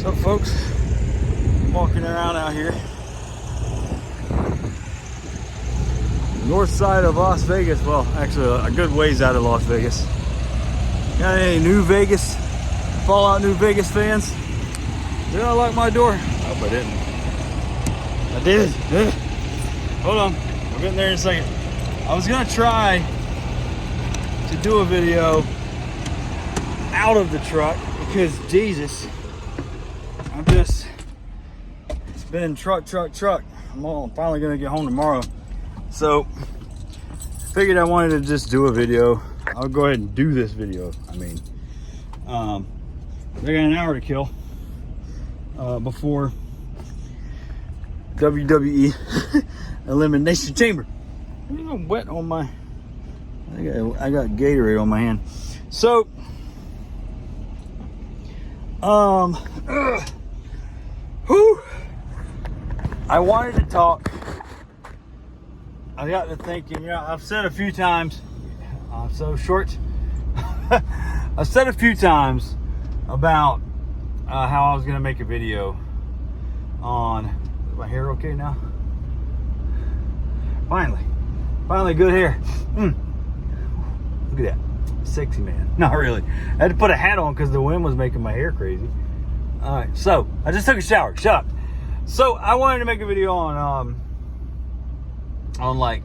So folks, walking around out here, north side of Las Vegas. Well, actually a good ways out of Las Vegas. Got any New Vegas, Fallout New Vegas fans? Did I lock my door? Hope I didn't. I did. Hold on, I'm getting there in a second. I was gonna try to do a video out of the truck because Jesus, it's been truck. I'm finally gonna get home tomorrow. So figured I wanted to just do a video. I'll go ahead and do this video. I mean, I got an hour to kill before WWE Elimination Chamber. I'm wet on my, I got Gatorade on my hand. So, I wanted to talk. I got to thinking, I've said a few times, I'm so short. I've said a few times about how I was going to make a video on, is my hair okay now? Finally good hair. Look at that, sexy man. Not really. I had to put a hat on because the wind was making my hair crazy. All right, so I just took a shower. Shut up. So I wanted to make a video on like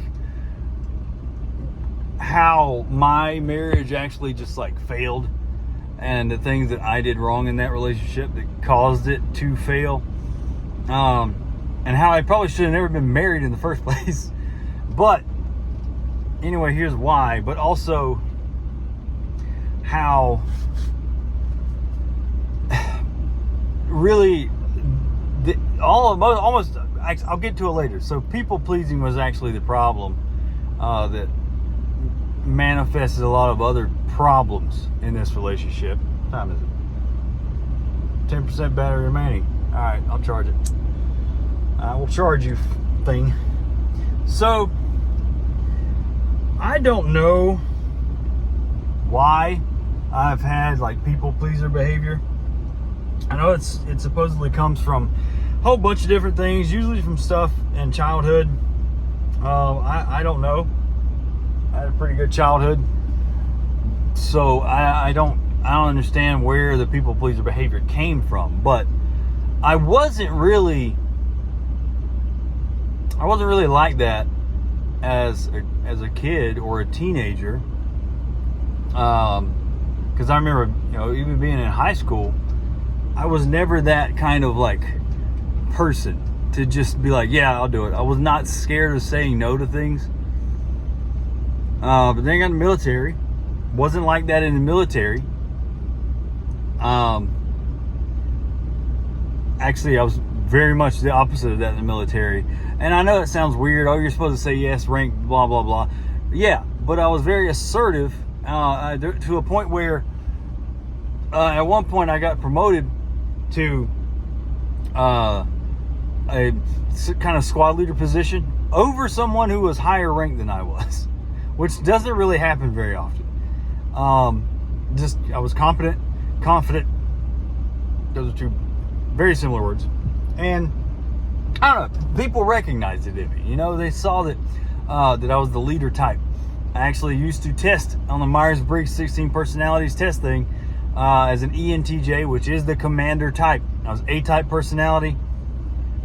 how my marriage actually just like failed, and the things that I did wrong in that relationship that caused it to fail, and how I probably should have never been married in the first place. But anyway, here's why. But also how really almost I'll get to it later. So people pleasing was actually the problem that manifested a lot of other problems in this relationship. What time is it? 10% battery remaining. All right, I'll charge it. I will charge you, thing. So I don't know why I've had like people pleaser behavior. I know it supposedly comes from a whole bunch of different things, usually from stuff in childhood. I don't know. I had a pretty good childhood, so I don't understand where the people pleaser behavior came from. But I wasn't really like that as a kid or a teenager. Because I remember, even being in high school, I was never that kind of like person to just be like, yeah, I'll do it. I was not scared of saying no to things. But then I got in the military. Wasn't like that in the military. Actually, I was very much the opposite of that in the military. And I know it sounds weird. Oh, you're supposed to say yes, rank, blah, blah, blah. Yeah, but I was very assertive to a point where at one point I got promoted to a kind of squad leader position over someone who was higher ranked than I was, which doesn't really happen very often. I was confident. Those are two very similar words. And I don't know, people recognized it in me. They saw that I was the leader type. I actually used to test on the Myers-Briggs 16 personalities test thing as an ENTJ, which is the commander type. I was A-type personality,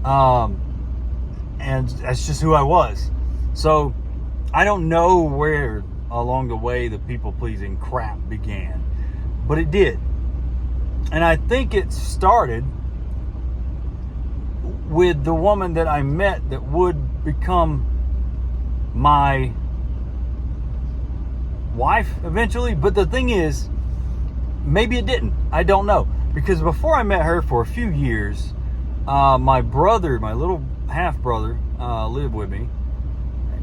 and that's just who I was. So I don't know where along the way the people-pleasing crap began, but it did. And I think it started with the woman that I met that would become my wife eventually. But the thing is, maybe it didn't. I don't know. Because before I met her for a few years, my brother, my little half brother, lived with me.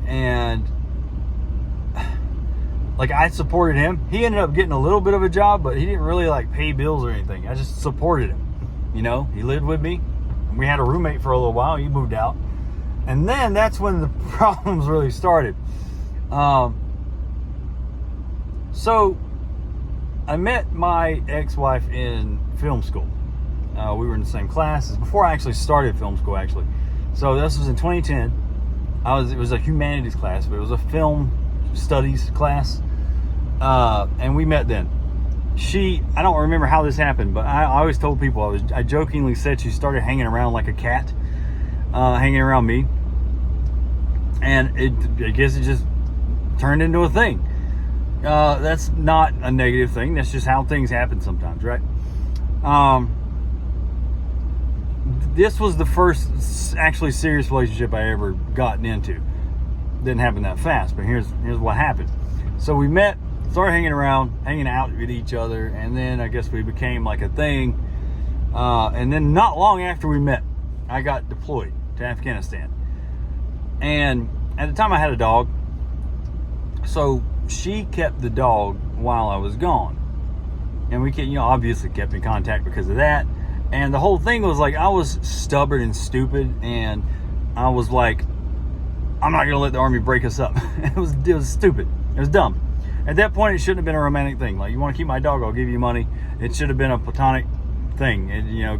And like I supported him. He ended up getting a little bit of a job, but he didn't really like pay bills or anything. I just supported him. He lived with me. We had a roommate for a little while. He moved out. And then that's when the problems really started. So I met my ex-wife in film school. We were in the same classes before I actually started film school, actually. So this was in 2010. It was a humanities class, but it was a film studies class. And we met then. I don't remember how this happened, but I always told people, I jokingly said she started hanging around like a cat, hanging around me. And I guess it just turned into a thing. That's not a negative thing. That's just how things happen sometimes, right? This was the first actually serious relationship I ever gotten into. Didn't happen that fast, but here's what happened. So we met, started hanging around, hanging out with each other, and then I guess we became like a thing. And then not long after we met, I got deployed to Afghanistan. And at the time I had a dog, so she kept the dog while I was gone. And we obviously kept in contact because of that. And the whole thing was like, I was stubborn and stupid, and I was like, I'm not gonna let the Army break us up. It was stupid. It was dumb. At that point, it shouldn't have been a romantic thing. Like, you want to keep my dog, I'll give you money. It should have been a platonic thing.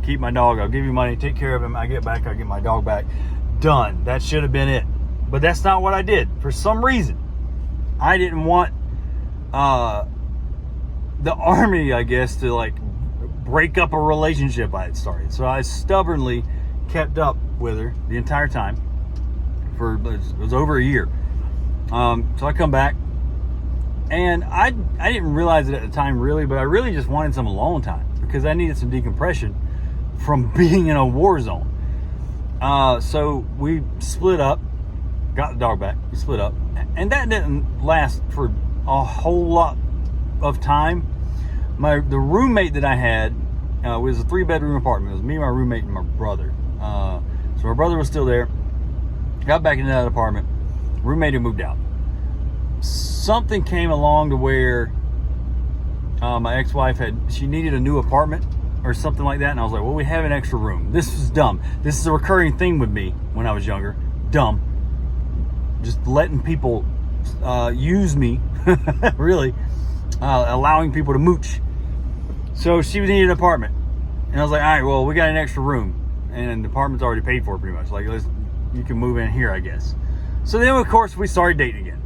Keep my dog, I'll give you money, take care of him, I get back, I'll get my dog back. Done. That should have been it. But that's not what I did. For some reason, I didn't want the Army, I guess, to like break up a relationship I had started. So I stubbornly kept up with her the entire time. It was over a year. So I come back, and I didn't realize it at the time really, but I really just wanted some alone time because I needed some decompression from being in a war zone. So we split up, got the dog back, we split up, and that didn't last for a whole lot of time. The roommate that I had was a 3-bedroom apartment. It was me, my roommate, and my brother. So my brother was still there. Got back into that apartment. Roommate had moved out. Something came along to where my ex-wife she needed a new apartment or something like that, and I was like, well, we have an extra room. This was dumb. This is a recurring thing with me when I was younger. Dumb. Just letting people use me, really, allowing people to mooch. So she needed an apartment, and I was like, all right, well, we got an extra room, and the apartment's already paid for pretty much. Like, you can move in here, I guess. So then, of course, we started dating again.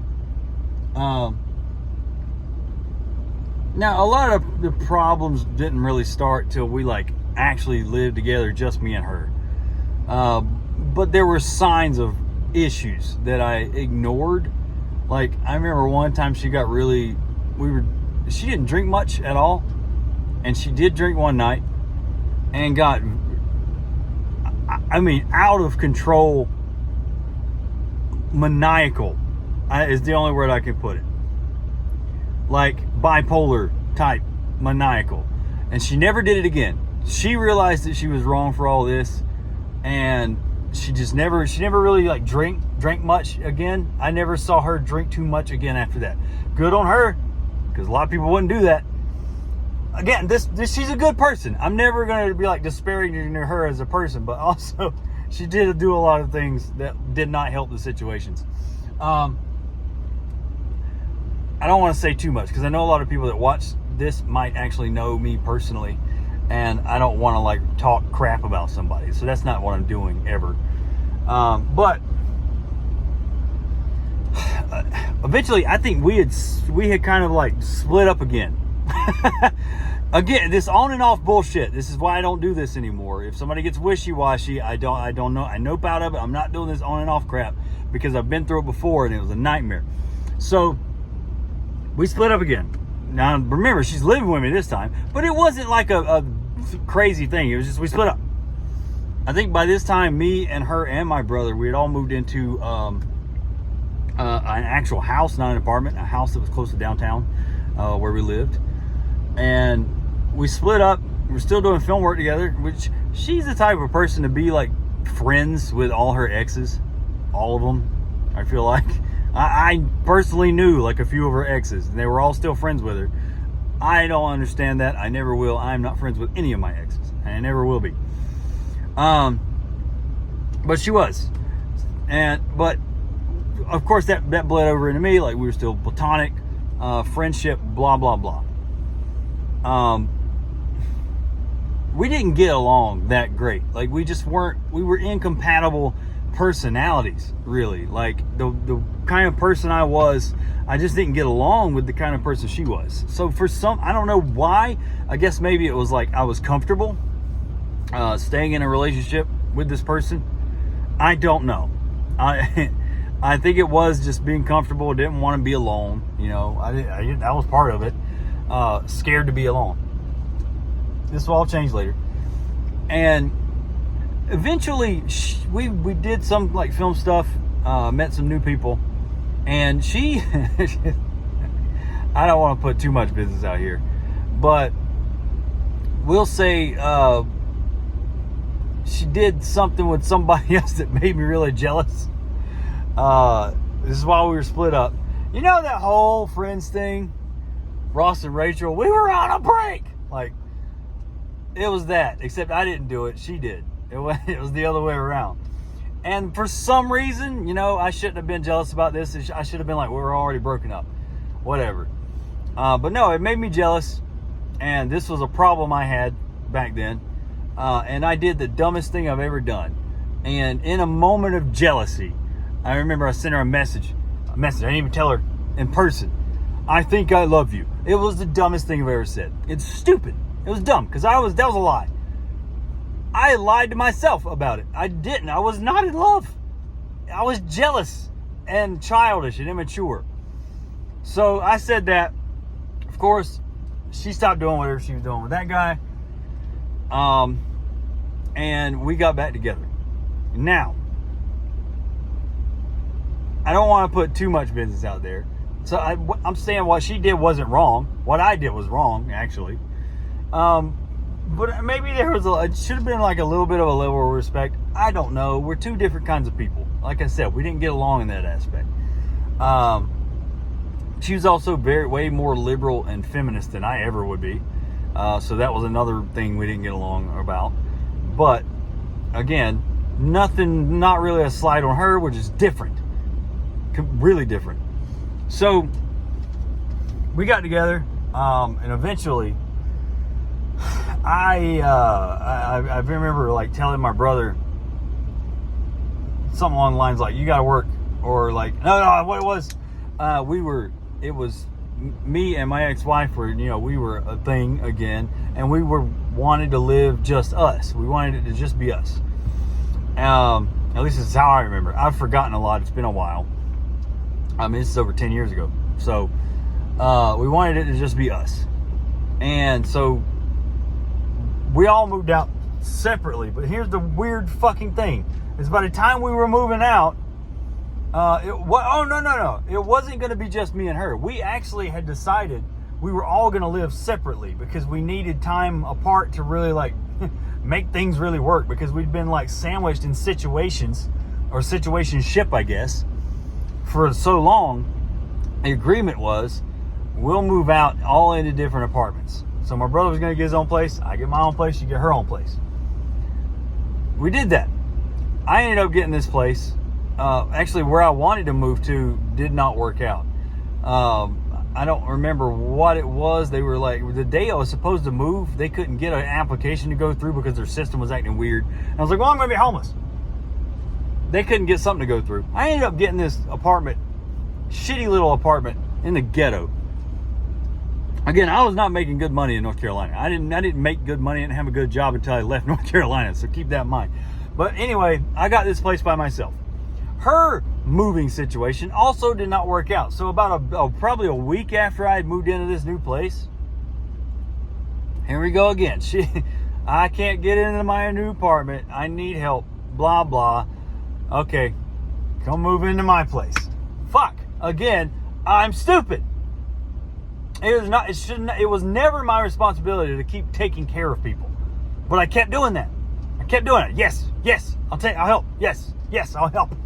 Now, a lot of the problems didn't really start till we like actually lived together, just me and her. But there were signs of issues that I ignored. Like, I remember one time she didn't drink much at all, and she did drink one night and got, out of control, maniacal is the only word I can put it. Like bipolar type maniacal. And she never did it again. She realized that she was wrong for all this, and she never really like drank much again. I never saw her drink too much again after that. Good on her, because a lot of people wouldn't do that. Again, she's a good person. I'm never going to be like disparaging her as a person, but also she did do a lot of things that did not help the situations. I don't want to say too much because I know a lot of people that watch this might actually know me personally, and I don't want to like talk crap about somebody. So that's not what I'm doing ever. But eventually, I think we had kind of like split up again. Again, this on and off bullshit. This is why I don't do this anymore. If somebody gets wishy-washy, I don't know. I nope out of it. I'm not doing this on and off crap because I've been through it before and it was a nightmare. So we split up again. Now remember, she's living with me this time, but it wasn't like a crazy thing. It was just we split up. I think by this time, me and her and my brother, we had all moved into an actual house, not an apartment, a house that was close to downtown where we lived. And we split up. We're still doing film work together, which she's the type of person to be like friends with all her exes, all of them. I feel like I personally knew like a few of her exes, and they were all still friends with her. I don't understand that. I never will. I'm not friends with any of my exes, and I never will be. But she was, but of course that bled over into me. Like, we were still platonic, friendship, blah blah blah. we didn't get along that great. Like, we were incompatible personalities, really. Like, the kind of person I was, I just didn't get along with the kind of person she was. So I don't know why. I guess maybe it was like I was comfortable staying in a relationship with this person. I don't know. I think it was just being comfortable. Didn't want to be alone. You know, that was part of it. Scared to be alone. This will all change later. And eventually, we did some like film stuff. Met some new people, and she. I don't want to put too much business out here, but we'll say she did something with somebody else that made me really jealous. This is while we were split up. You know that whole Friends thing? Ross and Rachel, we were on a break. Like, it was that, except I didn't do it. She did. It was the other way around. And for some reason, you know, I shouldn't have been jealous about this. I should have been like, we're already broken up. Whatever. But no, it made me jealous. And this was a problem I had back then. And I did the dumbest thing I've ever done. And in a moment of jealousy, I remember I sent her a message. I didn't even tell her in person. I think I love you. It was the dumbest thing I've ever said. It's stupid. It was dumb because that was a lie. I lied to myself about it. I didn't. I was not in love. I was jealous and childish and immature. So I said that. Of course, she stopped doing whatever she was doing with that guy. And we got back together. Now, I don't want to put too much business out there. So I'm saying what she did wasn't wrong. What I did was wrong, actually. But maybe it should have been like a little bit of a level of respect. I don't know. We're two different kinds of people. Like I said, we didn't get along in that aspect. She was also way more liberal and feminist than I ever would be. So that was another thing we didn't get along about. But again, not really a slight on her. We're just different. Really different. So we got together, and eventually I remember like telling my brother something along the lines like, you gotta work, or like, no, what it was me and my ex-wife were, you know, we were a thing again, and we wanted to live just us. We wanted it to just be us. At least this is how I remember. I've forgotten a lot. It's been a while. I mean, this is over 10 years ago. So we wanted it to just be us. And so we all moved out separately. But here's the weird fucking thing. Is by the time we were moving out, it wasn't going to be just me and her. We actually had decided we were all going to live separately because we needed time apart to really like make things really work, because we'd been like sandwiched in situations, or situationship, I guess, for so long. The agreement was we'll move out all into different apartments. So my brother was going to get his own place. I get my own place. You get her own place. We did that. I ended up getting this place. Actually, where I wanted to move to did not work out. I don't remember what it was. They were like, the day I was supposed to move, they couldn't get an application to go through because their system was acting weird. And I was like, well, I'm going to be homeless. They couldn't get something to go through. I ended up getting this apartment, shitty little apartment in the ghetto. Again, I was not making good money in North Carolina. I didn't make good money. I didn't have a good job until I left North Carolina. So keep that in mind. But anyway, I got this place by myself. Her moving situation also did not work out. So about probably a week after I had moved into this new place, here we go again. I can't get into my new apartment. I need help. Blah, blah. Okay, come move into my place. Fuck. Again, I'm stupid. It was never my responsibility to keep taking care of people. But I kept doing that. I kept doing it. Yes, I'll help. Yes, I'll help.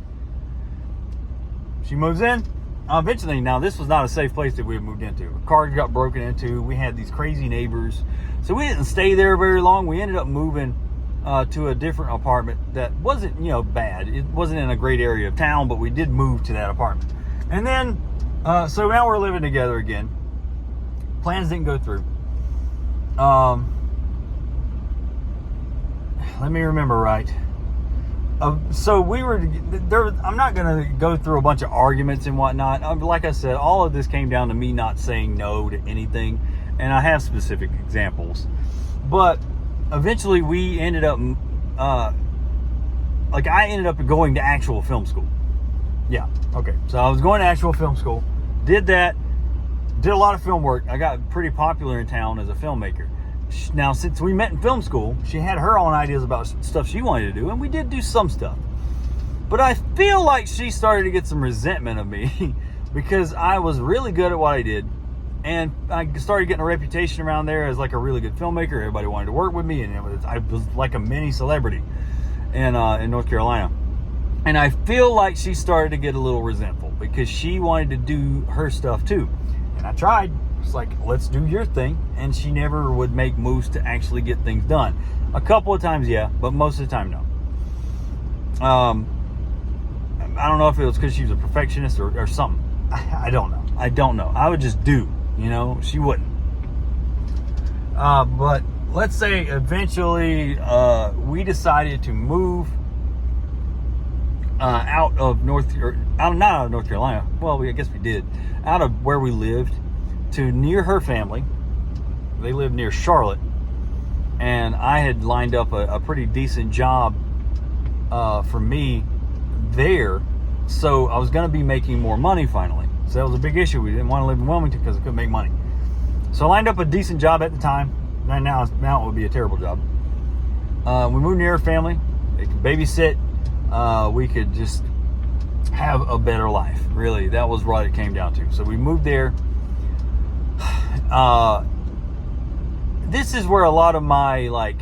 She moves in. Eventually, now this was not a safe place that we had moved into. Cars got broken into. We had these crazy neighbors. So we didn't stay there very long. We ended up moving to a different apartment that wasn't, bad. It wasn't in a great area of town, but we did move to that apartment. And then, so now we're living together again. Plans didn't go through. let me remember right. So we were there. I'm not going to go through a bunch of arguments and whatnot. Like I said, all of this came down to me not saying no to anything, and I have specific examples. But eventually, we ended up, I ended up going to actual film school. Yeah, okay. So I was going to actual film school. Did that. Did a lot of film work. I got pretty popular in town as a filmmaker. Now, since we met in film school, she had her own ideas about stuff she wanted to do, and we did do some stuff. But I feel like she started to get some resentment of me because I was really good at what I did, and I started getting a reputation around there as like a really good filmmaker. Everybody wanted to work with me, and I was like a mini celebrity in North Carolina. And I feel like she started to get a little resentful because she wanted to do her stuff too. And I tried. It's like, let's do your thing. And she never would make moves to actually get things done. A couple of times, yeah, but most of the time, no. I don't know if it was because she was a perfectionist or something. I don't know. I would just do, she wouldn't. But let's say eventually we decided to move not out of North Carolina. Well, I guess we did. Out of where we lived to near her family. They lived near Charlotte, and I had lined up a pretty decent job for me there, so I was going to be making more money finally. So that was a big issue. We didn't want to live in Wilmington because I couldn't make money. So I lined up a decent job at the time. Now it would be a terrible job. We moved near her family. They could babysit. We could just have a better life. Really, that was what it came down to. So we moved there. This is where a lot of my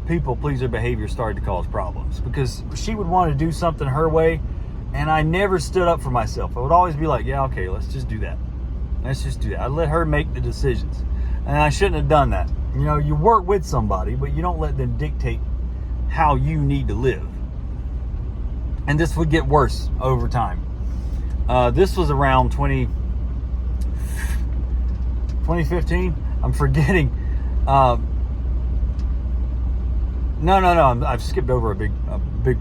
people pleaser behavior started to cause problems, because she would want to do something her way, and I never stood up for myself. I would always be like, yeah, okay, let's just do that. I let her make the decisions, and I shouldn't have done that. You work with somebody, but you don't let them dictate how you need to live. And this would get worse over time. This was around 2015. I'm forgetting. No. I've skipped over a big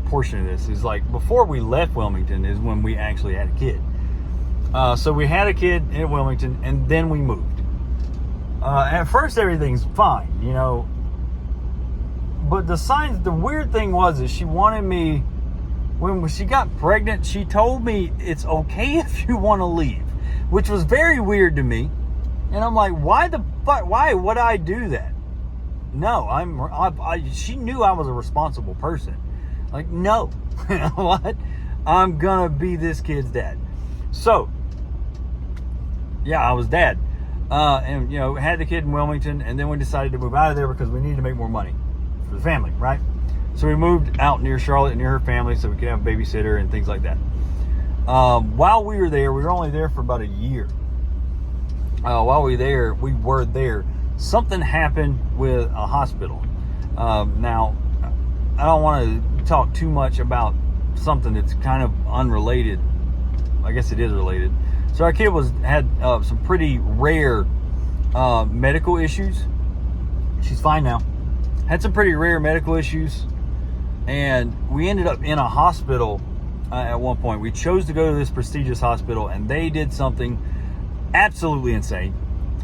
portion of this. Is like before we left Wilmington is when we actually had a kid. So we had a kid in Wilmington, and then we moved. At first, everything's fine, But the weird thing was she wanted me, when she got pregnant, she told me it's okay if you want to leave, which was very weird to me. And I'm like, why the fuck? Why would I do that? No, she knew I was a responsible person. Like, no, what? I'm gonna be this kid's dad. So, yeah, I was dad. And, had the kid in Wilmington, and then we decided to move out of there because we needed to make more money for the family, right? So we moved out near Charlotte, near her family, so we could have a babysitter and things like that. While we were there, we were only there for about a year. While we were there, something happened with a hospital. Now, I don't want to talk too much about something that's kind of unrelated. I guess it is related. So our kid had some pretty rare medical issues. She's fine now. Had some pretty rare medical issues, and we ended up in a hospital at one point. We chose to go to this prestigious hospital, and they did something absolutely insane.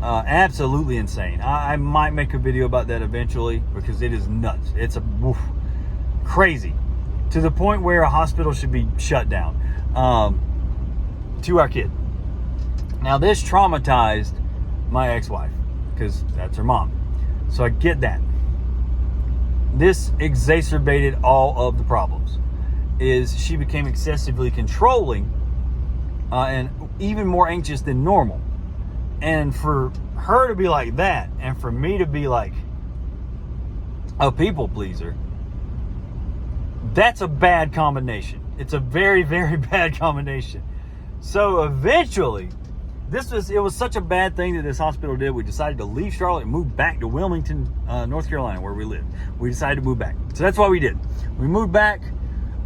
Absolutely insane. I might make a video about that eventually, because it is nuts. It's crazy, to the point where a hospital should be shut down to our kid. Now, this traumatized my ex-wife, because that's her mom. So I get that. This exacerbated all of the problems. She became excessively controlling and even more anxious than normal. And for her to be like that, and for me to be like a people pleaser, that's a bad combination. It's a very, very bad combination. So eventually, it was such a bad thing that this hospital did. We decided to leave Charlotte and move back to Wilmington, North Carolina, where we lived. We decided to move back. So that's what we did. We moved back,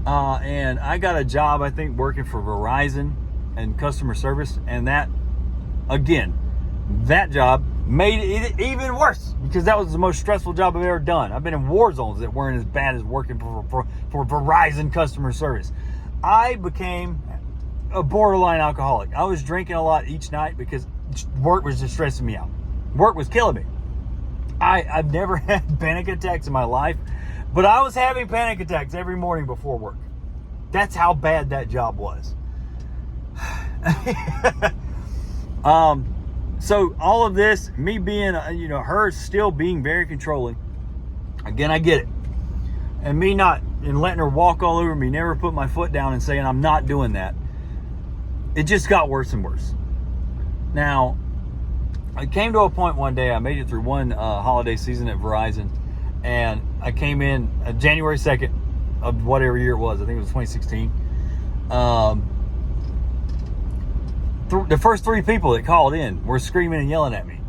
and I got a job, I think, working for Verizon and customer service. And that, again, that job made it even worse because that was the most stressful job I've ever done. I've been in war zones that weren't as bad as working for Verizon customer service. I became a borderline alcoholic. I was drinking a lot each night because work was just stressing me out. Work was killing me. I've never had panic attacks in my life, but I was having panic attacks every morning before work. That's how bad that job was. So all of this, me being, her still being very controlling. Again, I get it. And me not, and letting her walk all over me, never put my foot down and saying I'm not doing that. It just got worse and worse. Now, I came to a point one day, I made it through one holiday season at Verizon, and I came in January 2nd of whatever year it was. I think it was 2016. The first 3 people that called in were screaming and yelling at me.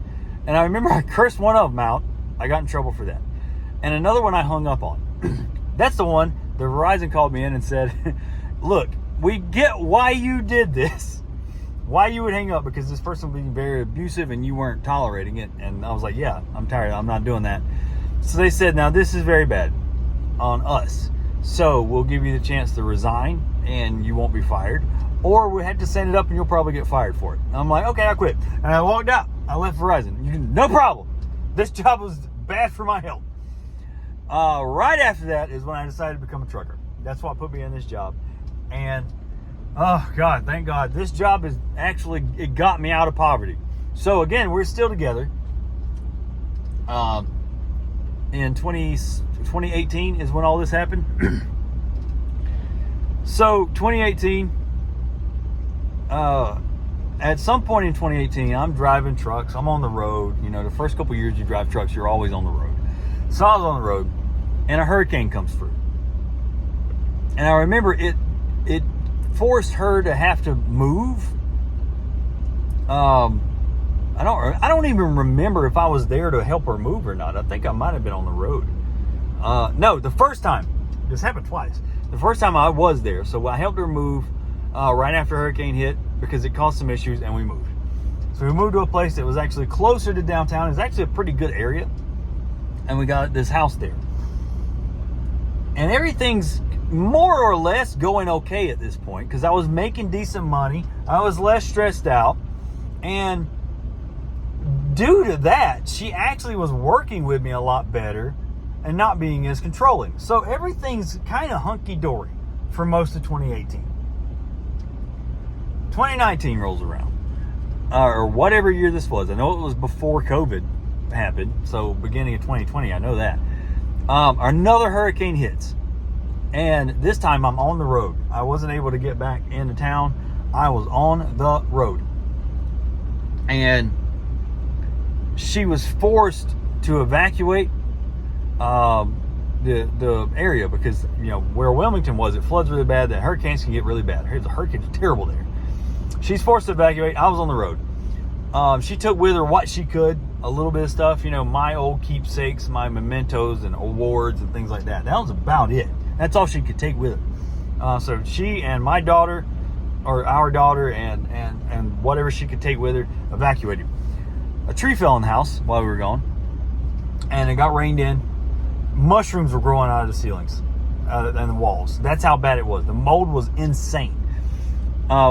And I remember I cursed one of them out. I got in trouble for that. And another one I hung up on. That's the one the Verizon called me in and said, look, we get why you did this. Why you would hang up, because this person was being very abusive and you weren't tolerating it. And I was like, yeah, I'm tired. I'm not doing that. So they said, now this is very bad on us. So we'll give you the chance to resign and you won't be fired. Or we had to send it up and you'll probably get fired for it. And I'm like, okay, I quit. And I walked out. I left Verizon. No problem. This job was bad for my health. Right after that is when I decided to become a trucker. That's what put me in this job. And, oh God, thank God. This job is actually, it got me out of poverty. So again, we're still together. In 2018 is when all this happened. So 2018, at some point in 2018, I'm driving trucks. I'm on the road. The first couple years you drive trucks, you're always on the road. So I was on the road, and a hurricane comes through. And I remember it forced her to have to move. I don't even remember if I was there to help her move or not. I think I might have been on the road. No, the first time. This happened twice. The first time I was there, so I helped her move right after hurricane hit because it caused some issues, and we moved. So we moved to a place that was actually closer to downtown. It's actually a pretty good area, and we got this house there. And everything's more or less going okay at this point because I was making decent money. I was less stressed out, and due to that, she actually was working with me a lot better and not being as controlling. So everything's kind of hunky-dory for most of 2018. 2019 rolls around, or whatever year this was. I know it was before COVID happened, so beginning of 2020, I know that. Another hurricane hits, and this time I'm on the road. I wasn't able to get back into town. I was on the road, and she was forced to evacuate the area because where Wilmington was, it floods really bad. The hurricanes can get really bad. The hurricane's terrible there. She's forced to evacuate. I was on the road. She took with her what she could, a little bit of stuff, my old keepsakes, my mementos and awards and things like that. That was about it. That's all she could take with her. So she and my daughter, or our daughter, and whatever she could take with her, evacuated. A tree fell in the house while we were gone, and it got rained in. Mushrooms were growing out of the ceilings and the walls. That's how bad it was. The mold was insane.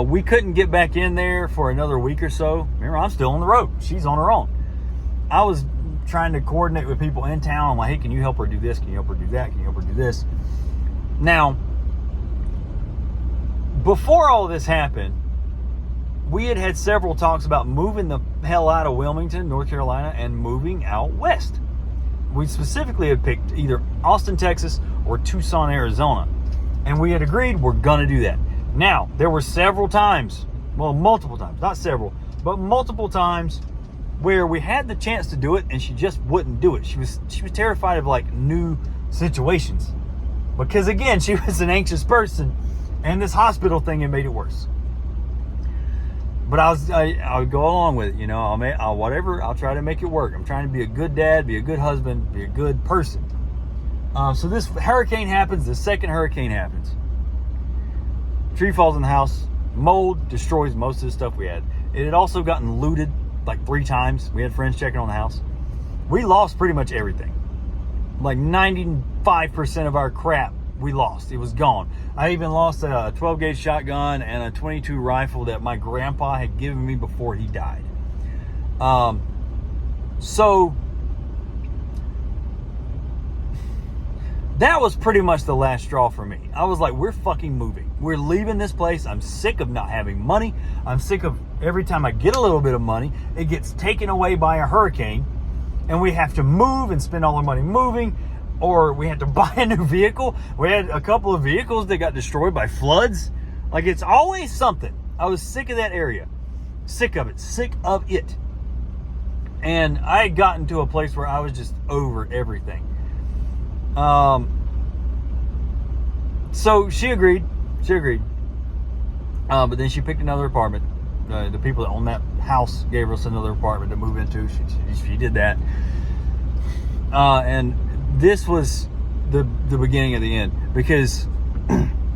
We couldn't get back in there for another week or so. Remember, I'm still on the road. She's on her own. I was trying to coordinate with people in town. I'm like, hey, can you help her do this? Can you help her do that? Can you help her do this? Now, before all this happened, we had several talks about moving the hell out of Wilmington, North Carolina, and moving out west. We specifically had picked either Austin, Texas, or Tucson, Arizona. And we had agreed we're going to do that. Now, there were several times, well, multiple times, not several, but multiple times where we had the chance to do it and she just wouldn't do it. She was terrified of like new situations because again, she was an anxious person and this hospital thing had made it worse. But I would go along with it, I'll try to make it work. I'm trying to be a good dad, be a good husband, be a good person. So this hurricane happens, the second hurricane happens. Tree falls in the house, mold destroys most of the stuff we had. It had also gotten looted like 3 times. We had friends checking on the house. We lost pretty much everything. Like 95% of our crap we lost. It was gone. I even lost a 12 gauge shotgun and a 22 rifle that my grandpa had given me before he died. So that was pretty much the last straw for me. I was like, we're fucking moving. We're leaving this place. I'm sick of not having money. I'm sick of every time I get a little bit of money, it gets taken away by a hurricane, and we have to move and spend all our money moving, or we had to buy a new vehicle. We had a couple of vehicles that got destroyed by floods. Like, it's always something. I was sick of that area. Sick of it. And I had gotten to a place where I was just over everything. So she agreed. But then she picked another apartment. The people that own that house gave us another apartment to move into. She did that. And this was the beginning of the end, because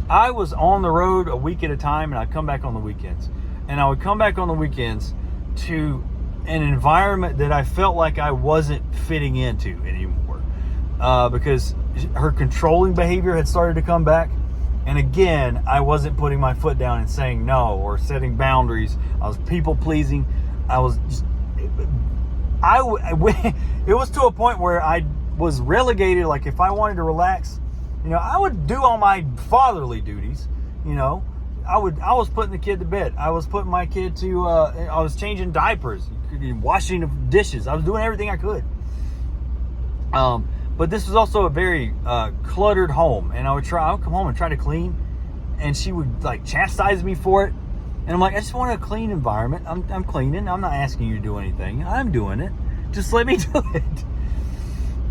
I was on the road a week at a time, and I'd come back on the weekends. And I would come back on the weekends to an environment that I felt like I wasn't fitting into anymore, because her controlling behavior had started to come back. And again, I wasn't putting my foot down and saying no or setting boundaries. I was people pleasing. It was to a point where I was relegated. Like, if I wanted to relax, I would do all my fatherly duties. I was putting the kid to bed. I was putting my kid to, I was changing diapers, washing the dishes. I was doing everything I could. But this was also a very cluttered home, and I would come home and try to clean, and she would like chastise me for it. And I'm like, I just want a clean environment. I'm cleaning. I'm not asking you to do anything. I'm doing it. Just let me do it.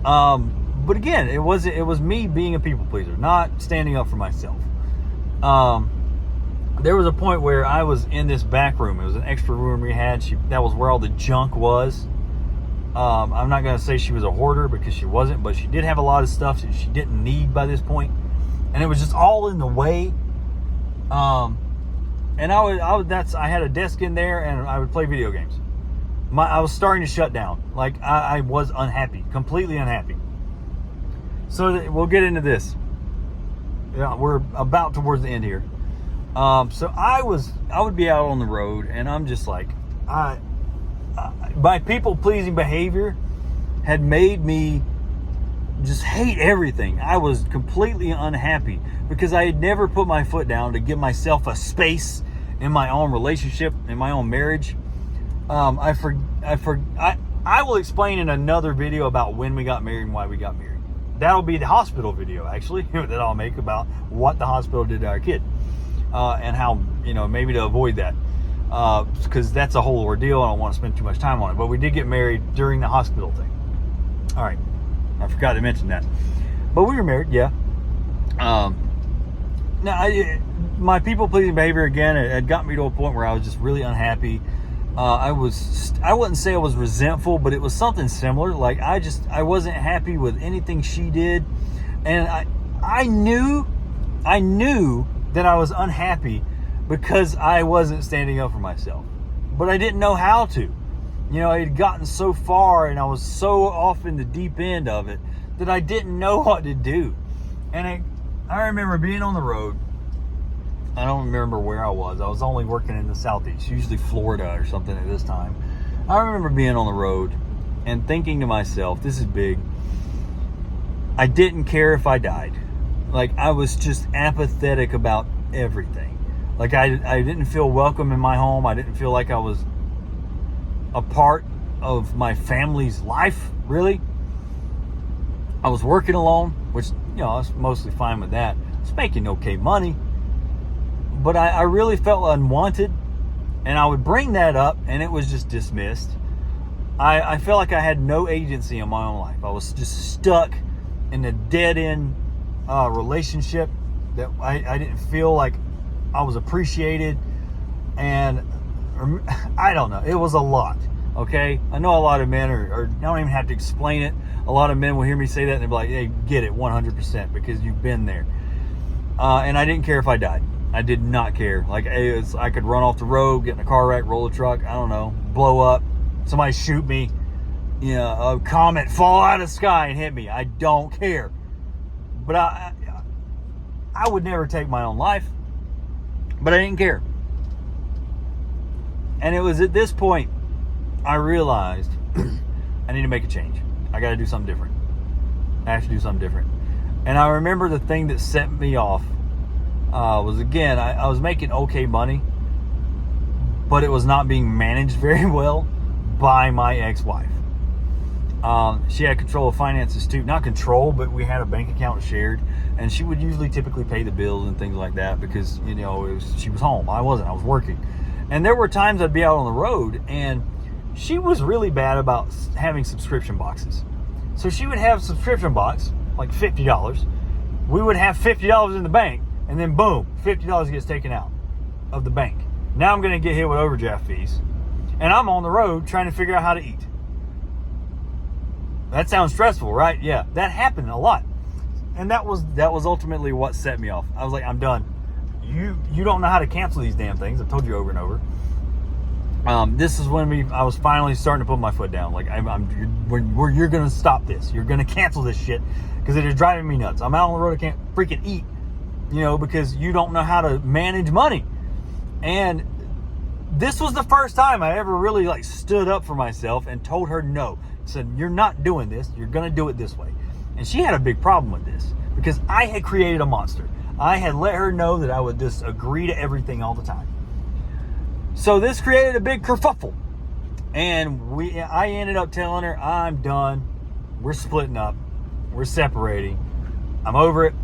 But again, it was me being a people pleaser, not standing up for myself. There was a point where I was in this back room. It was an extra room we had. That was where all the junk was. I'm not going to say she was a hoarder, because she wasn't, but she did have a lot of stuff that she didn't need by this point, and it was just all in the way. And I had a desk in there, and I would play video games. I was starting to shut down. Like, I was unhappy, completely unhappy. So we'll get into this. Yeah, we're about towards the end here. So I would be out on the road, and I'm just like, my people-pleasing behavior had made me just hate everything. I was completely unhappy because I had never put my foot down to give myself a space in my own relationship, in my own marriage. I will explain in another video about when we got married and why we got married. That'll be the hospital video, actually, that I'll make about what the hospital did to our kid, and how, maybe to avoid that. Because that's a whole ordeal. I don't want to spend too much time on it. But we did get married during the hospital thing. All right. I forgot to mention that. But we were married, yeah. My people-pleasing behavior, again, it had got me to a point where I was just really unhappy. I wouldn't say I was resentful, but it was something similar. Like, I wasn't happy with anything she did. And I knew that I was unhappy because I wasn't standing up for myself. But I didn't know how to. I had gotten so far, and I was so off in the deep end of it that I didn't know what to do. And I remember being on the road. I don't remember where I was. I was only working in the Southeast, usually Florida or something at this time. I remember being on the road and thinking to myself, this is big. I didn't care if I died. Like, I was just apathetic about everything. Like, I didn't feel welcome in my home. I didn't feel like I was a part of my family's life, really. I was working alone, which, I was mostly fine with that. I was making okay money. But I really felt unwanted. And I would bring that up, and it was just dismissed. I felt like I had no agency in my own life. I was just stuck in a dead-end relationship that I didn't feel like I was appreciated, and I don't know. It was a lot, okay? I know a lot of men I don't even have to explain it. A lot of men will hear me say that, and they'll be like, hey, get it 100% because you've been there. And I didn't care if I died. I did not care. Like, I could run off the road, get in a car wreck, roll a truck, I don't know, blow up. Somebody shoot me, a comet fall out of the sky and hit me. I don't care. But I would never take my own life. But I didn't care. And it was at this point I realized I need to make a change. I got to do something different. I have to do something different. And I remember the thing that set me off was, again, I was making okay money, but it was not being managed very well by my ex-wife. She had control of finances too. Not control, but we had a bank account shared, and she would usually typically pay the bills and things like that because, she was home. I wasn't. I was working. And there were times I'd be out on the road, and she was really bad about having subscription boxes. So she would have a subscription box, like $50. We would have $50 in the bank, and then boom, $50 gets taken out of the bank. Now I'm going to get hit with overdraft fees, and I'm on the road trying to figure out how to eat. That sounds stressful, right? Yeah, that happened a lot. And that was ultimately what set me off. I was like, I'm done. You don't know how to cancel these damn things. I've told you over and over. This is when I was finally starting to put my foot down. Like, you're going to stop this. You're going to cancel this shit because it is driving me nuts. I'm out on the road. I can't freaking eat, because you don't know how to manage money. And this was the first time I ever really stood up for myself and told her no. Said, you're not doing this. You're going to do it this way. And she had a big problem with this because I had created a monster. I had let her know that I would just agree to everything all the time. So this created a big kerfuffle. And I ended up telling her, I'm done. We're splitting up. We're separating. I'm over it.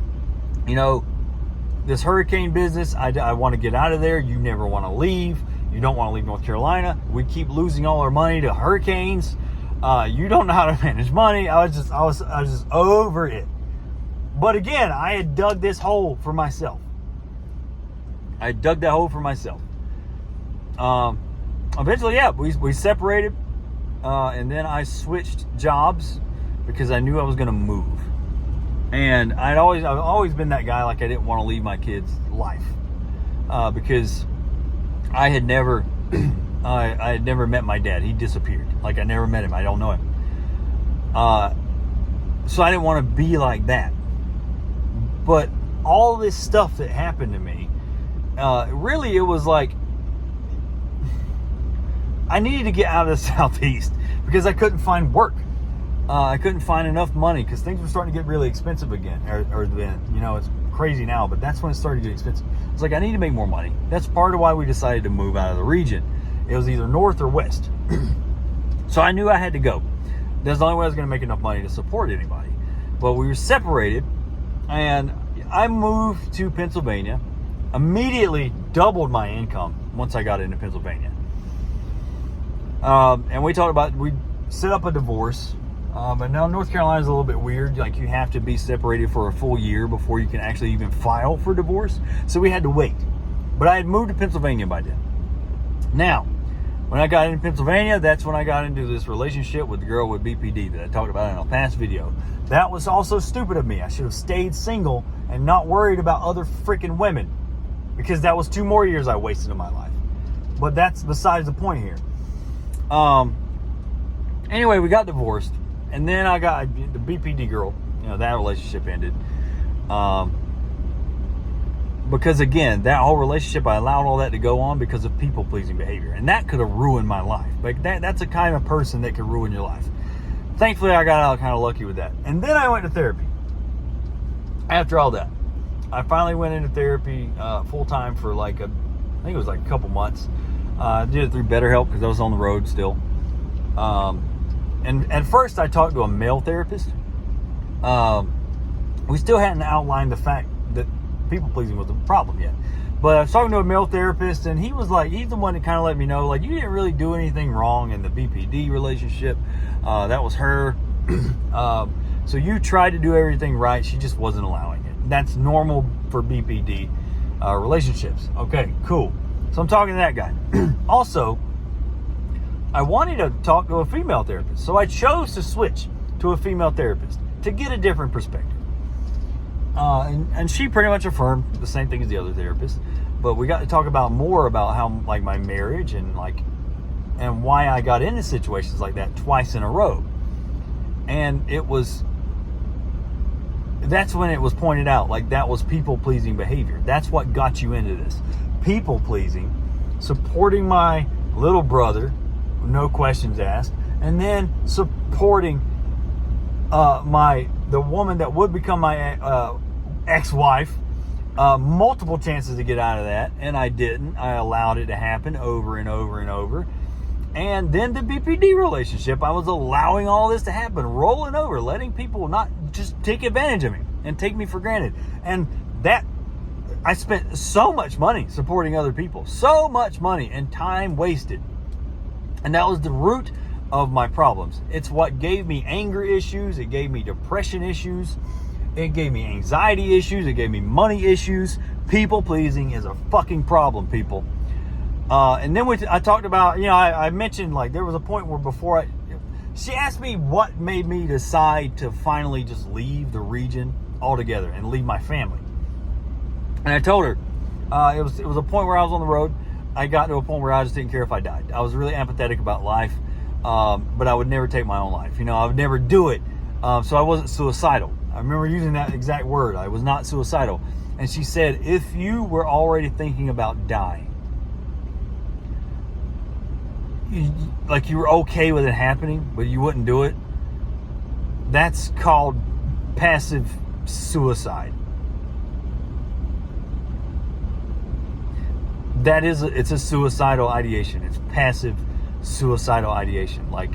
This hurricane business, I want to get out of there. You never want to leave. You don't want to leave North Carolina. We keep losing all our money to hurricanes. You don't know how to manage money. I was just over it. But again, I had dug this hole for myself. I dug that hole for myself. Eventually, yeah, we separated. And then I switched jobs because I knew I was going to move. And I've always been that guy. Like, I didn't want to leave my kids' life. Because I had never met my dad. He disappeared. Like, I never met him. I don't know him. So I didn't want to be like that. But all this stuff that happened to me, really, it was like I needed to get out of the Southeast because I couldn't find work. I couldn't find enough money because things were starting to get really expensive again. Or then, it's crazy now, but that's when it started to get expensive. It's like, I need to make more money. That's part of why we decided to move out of the region. It was either north or west. So I knew I had to go. That's the only way I was going to make enough money to support anybody. But we were separated, and I moved to Pennsylvania. Immediately doubled my income once I got into Pennsylvania. And we set up a divorce. But now North Carolina is a little bit weird. Like, you have to be separated for a full year before you can actually even file for divorce. So we had to wait. But I had moved to Pennsylvania by then. Now, when I got into Pennsylvania, that's when I got into this relationship with the girl with BPD that I talked about in a past video. That was also stupid of me. I should have stayed single and not worried about other freaking women, because that was 2 more years I wasted in my life. But that's besides the point here. Anyway, we got divorced, and then I got the BPD girl. That relationship ended. Because again, that whole relationship, I allowed all that to go on because of people-pleasing behavior. And that could have ruined my life. Like, that's a kind of person that could ruin your life. Thankfully, I got out kind of lucky with that. And then I went to therapy. After all that, I finally went into therapy full-time for I think it was a couple months. I did it through BetterHelp because I was on the road still. And at first, I talked to a male therapist. We still hadn't outlined the fact that people pleasing was a problem yet. But I was talking to a male therapist, and he's the one that kind of let me know, you didn't really do anything wrong in the BPD relationship. That was her. So you tried to do everything right. She just wasn't allowing it. That's normal for BPD relationships. Okay, cool. So I'm talking to that guy. Also, I wanted to talk to a female therapist. So I chose to switch to a female therapist to get a different perspective. And she pretty much affirmed the same thing as the other therapist. But we got to talk about more about how, my marriage and, and why I got into situations like that twice in a row. And that's when it was pointed out, like, that was people-pleasing behavior. That's what got you into this. People-pleasing, supporting my little brother, no questions asked, and then supporting the woman that would become my ex-wife, multiple chances to get out of that, and I didn't. I allowed it to happen over and over and over. And then the BPD relationship, I was allowing all this to happen, rolling over, letting people not just take advantage of me and take me for granted. And that, I spent so much money supporting other people, so much money and time wasted. And that was the root of my problems. It's what gave me anger issues. It gave me depression issues. It gave me anxiety issues. It gave me money issues. People pleasing is a fucking problem, people. And then I talked about, I mentioned, like, there was a point where she asked me what made me decide to finally just leave the region altogether and leave my family. And I told her, it was a point where I was on the road. I got to a point where I just didn't care if I died. I was really empathetic about life, but I would never take my own life. I would never do it. So I wasn't suicidal. I remember using that exact word. I was not suicidal. And she said, if you were already thinking about dying, like you were okay with it happening, but you wouldn't do it, that's called passive suicide. It's a suicidal ideation. It's passive suicidal ideation. Like,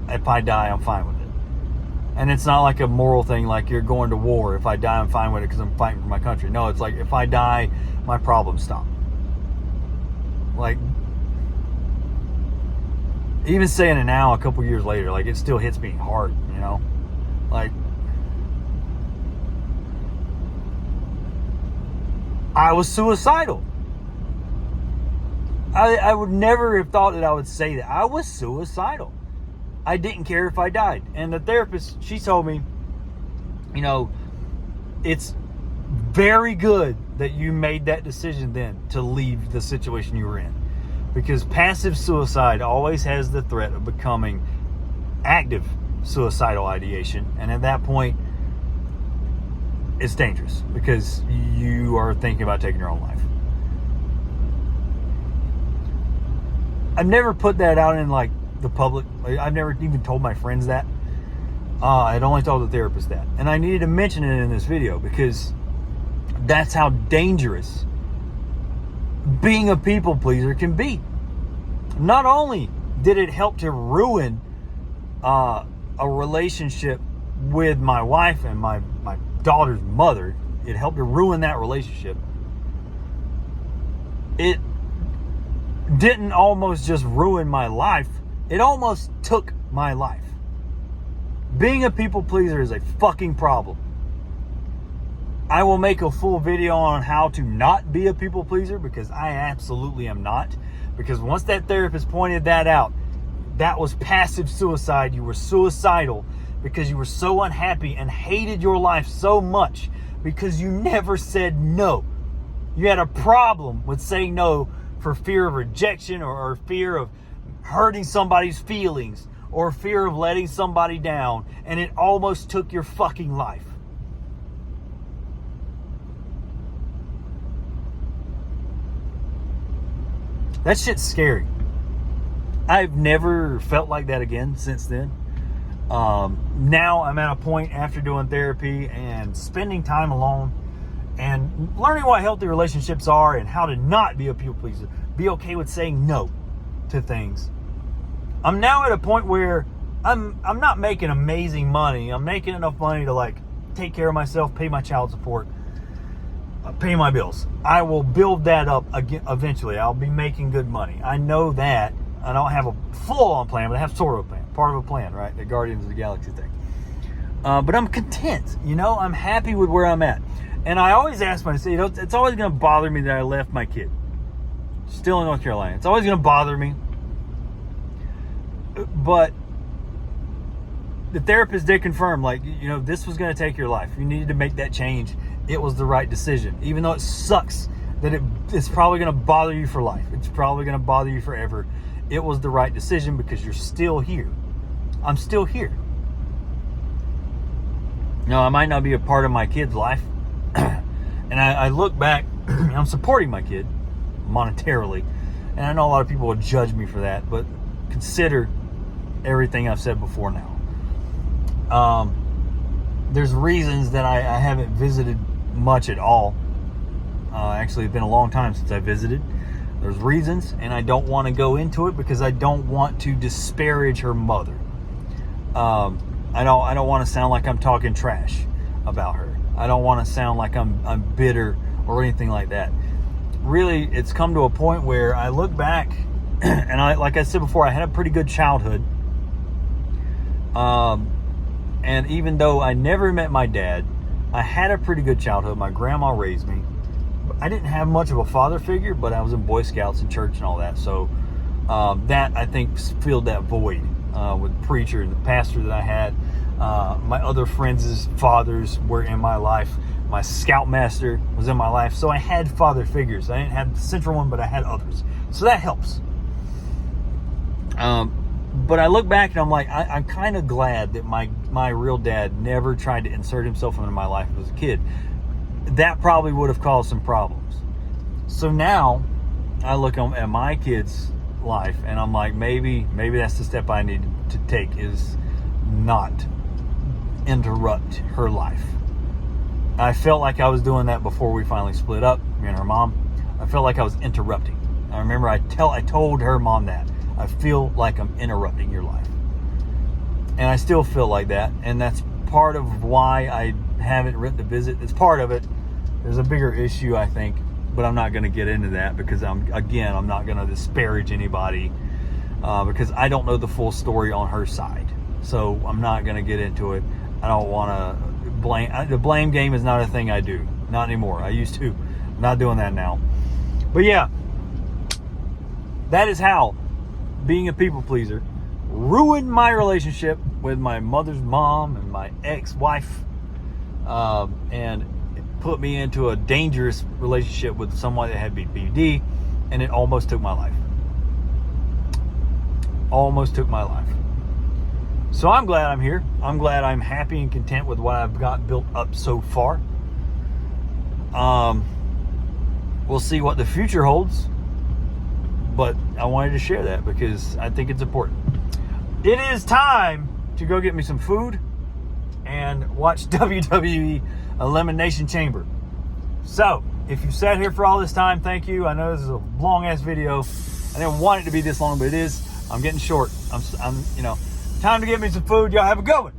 if I die, I'm fine with it. And it's not like a moral thing, like you're going to war. If I die, I'm fine with it because I'm fighting for my country. No, it's like, if I die, my problems stop. Like, even saying it now, a couple years later, like, it still hits me hard, Like, I was suicidal. I would never have thought that I would say that. I was suicidal. I didn't care if I died. And the therapist, she told me, it's very good that you made that decision then to leave the situation you were in. Because passive suicide always has the threat of becoming active suicidal ideation. And at that point, it's dangerous because you are thinking about taking your own life. I've never put that out in, like, the public. I've never even told my friends that. I'd only told the therapist that. And I needed to mention it in this video because that's how dangerous being a people pleaser can be. Not only did it help to ruin a relationship with my wife and my daughter's mother, it helped to ruin that relationship. It didn't almost just ruin my life, it almost took my life. Being a people pleaser is a fucking problem. I will make a full video on how to not be a people pleaser because I absolutely am not. Because once that therapist pointed that out, that was passive suicide. You were suicidal because you were so unhappy and hated your life so much because you never said no. You had a problem with saying no for fear of rejection or fear of hurting somebody's feelings or fear of letting somebody down, and it almost took your fucking life. That shit's scary. I've never felt like that again since then. Now I'm at a point after doing therapy and spending time alone and learning what healthy relationships are and how to not be a people pleaser. Be okay with saying no to things. I'm now at a point where I'm not making amazing money. I'm making enough money to, like, take care of myself, pay my child support, pay my bills. I will build that up again eventually. I'll be making good money. I know that. I don't have a full-on plan, but I have sort of a plan. Part of a plan, right? The Guardians of the Galaxy thing. But I'm content. I'm happy with where I'm at. And I always ask myself, it's always going to bother me that I left my kid. Still in North Carolina. It's always going to bother me. But the therapist did confirm, like, this was going to take your life. You needed to make that change. It was the right decision. Even though it sucks that it's probably going to bother you for life. It's probably going to bother you forever. it was the right decision because you're still here. I'm still here. No, I might not be a part of my kid's life. And I look back, I'm supporting my kid monetarily. And I know a lot of people will judge me for that, but consider everything I've said before now. There's reasons that I haven't visited much at all. Actually, it's been a long time since I visited. There's reasons, and I don't want to go into it because I don't want to disparage her mother. I don't want to sound like I'm talking trash about her. I don't want to sound like I'm bitter or anything like that. Really, it's come to a point where I look back, and like I said before, I had a pretty good childhood. And even though I never met my dad, I had a pretty good childhood. My grandma raised me. I didn't have much of a father figure, but I was in Boy Scouts and church and all that. So that, I think, filled that void with the preacher and the pastor that I had. My other friends' fathers were in my life. My scoutmaster was in my life. So I had father figures. I didn't have the central one, but I had others. So that helps. But I look back and I'm like, I'm kind of glad that my real dad never tried to insert himself into my life as a kid. That probably would have caused some problems. So now I look at my kid's life and I'm like, maybe that's the step I need to take, is not interrupt her life. I felt like I was doing that before we finally split up, me and her mom. I felt like I was interrupting. I remember I told her mom that. I feel like I'm interrupting your life. And I still feel like that. And that's part of why I haven't written the visit. It's part of it. There's a bigger issue, I think, but I'm not going to get into that because I'm not going to disparage anybody because I don't know the full story on her side. So I'm not going to get into it. I don't want to blame. The blame game is not a thing I do. Not anymore. I used to. I'm not doing that now. But yeah, that is how being a people pleaser ruined my relationship with my mother's mom and my ex-wife, and put me into a dangerous relationship with someone that had BPD, and it almost took my life. Almost took my life. So I'm glad I'm here. I'm glad I'm happy and content with what I've got built up so far. We'll see what the future holds. But I wanted to share that because I think it's important. It is time to go get me some food and watch WWE Elimination Chamber. So, if you sat here for all this time, thank you. I know this is a long-ass video. I didn't want it to be this long, but it is. I'm getting short. I'm time to get me some food. Y'all have a good one.